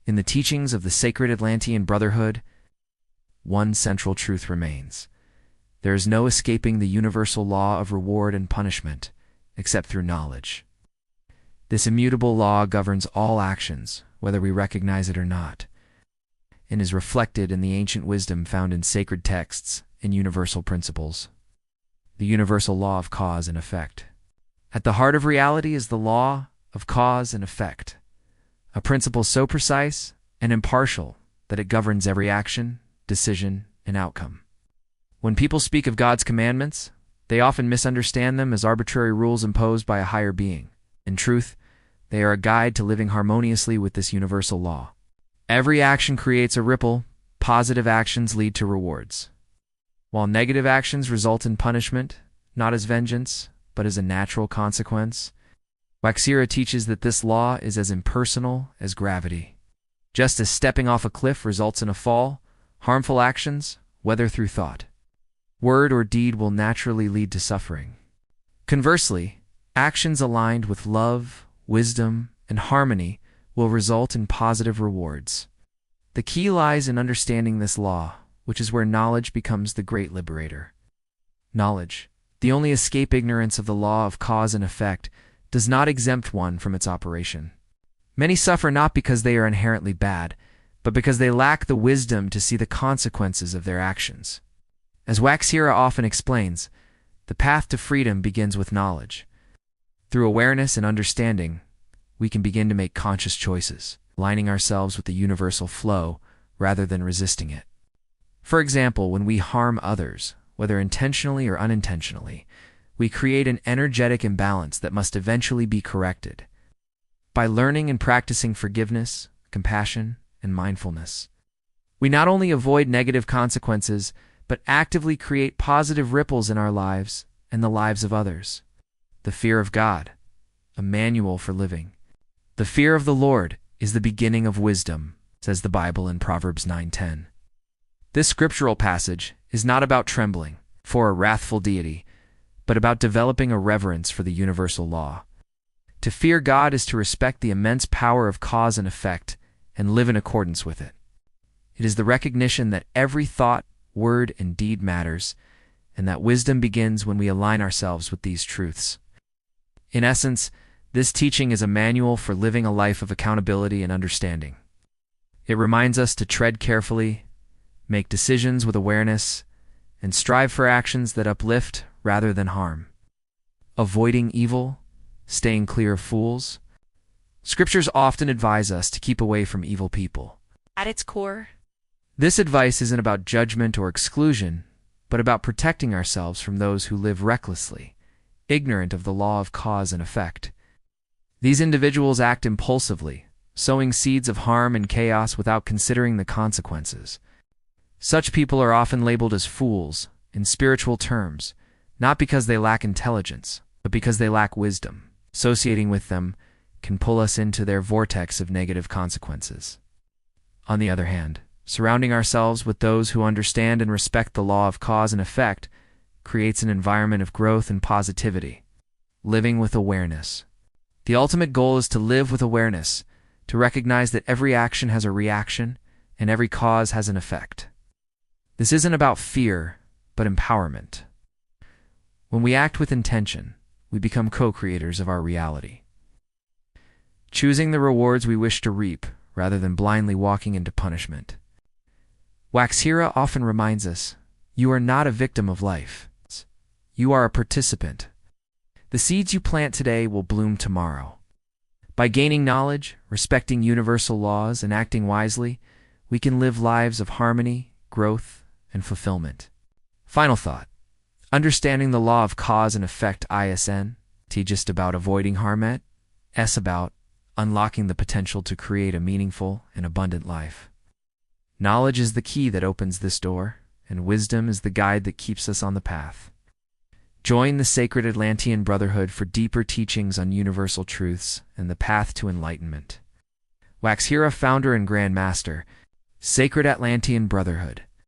In the teachings of the Sacred Atlantean Brotherhood, one central truth remains. There is no escaping the universal law of reward and punishment, except through knowledge. This immutable law governs all actions, whether we recognize it or not, and is reflected in the ancient wisdom found in sacred texts and universal principles. The universal law of cause and effect. At the heart of reality is the law of cause and effect, a principle so precise and impartial that it governs every action, decision, and outcome. When people speak of God's commandments, they often misunderstand them as arbitrary rules imposed by a higher being. In truth, they are a guide to living harmoniously with this universal law. Every action creates a ripple. Positive actions lead to rewards, while negative actions result in punishment, not as vengeance, but as a natural consequence. Waxira teaches that this law is as impersonal as gravity. Just as stepping off a cliff results in a fall, harmful actions, whether through thought, word, or deed, will naturally lead to suffering. Conversely, actions aligned with love, wisdom, and harmony will result in positive rewards. The key lies in understanding this law, which is where knowledge becomes the great liberator. Knowledge, the only escape ignorance of the law of cause and effect, does not exempt one from its operation. Many suffer not because they are inherently bad, but because they lack the wisdom to see the consequences of their actions. As Waxira often explains, the path to freedom begins with knowledge. Through awareness and understanding, we can begin to make conscious choices, aligning ourselves with the universal flow rather than resisting it. For example, when we harm others, whether intentionally or unintentionally, we create an energetic imbalance that must eventually be corrected. By learning and practicing forgiveness, compassion, and mindfulness, we not only avoid negative consequences, but actively create positive ripples in our lives and the lives of others. The fear of God, a manual for living. The fear of the Lord is the beginning of wisdom, says the Bible in Proverbs 9:10. This scriptural passage is not about trembling for a wrathful deity, but about developing a reverence for the universal law. To fear God is to respect the immense power of cause and effect and live in accordance with it. It is the recognition that every thought, word, and deed matters, and that wisdom begins when we align ourselves with these truths. In essence, this teaching is a manual for living a life of accountability and understanding. It reminds us to tread carefully, make decisions with awareness, and strive for actions that uplift rather than harm. Avoiding evil, staying clear of fools. Scriptures often advise us to keep away from evil people. At its core, this advice isn't about judgment or exclusion, but about protecting ourselves from those who live recklessly, ignorant of the law of cause and effect. These individuals act impulsively, sowing seeds of harm and chaos without considering the consequences. Such people are often labeled as fools, in spiritual terms, not because they lack intelligence, but because they lack wisdom. Associating with them can pull us into their vortex of negative consequences. On the other hand, surrounding ourselves with those who understand and respect the law of cause and effect creates an environment of growth and positivity. Living with awareness. The ultimate goal is to live with awareness, to recognize that every action has a reaction and every cause has an effect. This isn't about fear, but empowerment. When we act with intention, we become co-creators of our reality, choosing the rewards we wish to reap rather than blindly walking into punishment. Waxira often reminds us, you are not a victim of life. You are a participant. The seeds you plant today will bloom tomorrow. By gaining knowledge, respecting universal laws, and acting wisely, we can live lives of harmony, growth, and fulfillment. Final thought. Understanding the law of cause and effect ISN, T just about avoiding harm, S about unlocking the potential to create a meaningful and abundant life. Knowledge is the key that opens this door, and wisdom is the guide that keeps us on the path. Join the Sacred Atlantean Brotherhood for deeper teachings on universal truths and the path to enlightenment. Waxira, founder and Grand Master, Sacred Atlantean Brotherhood.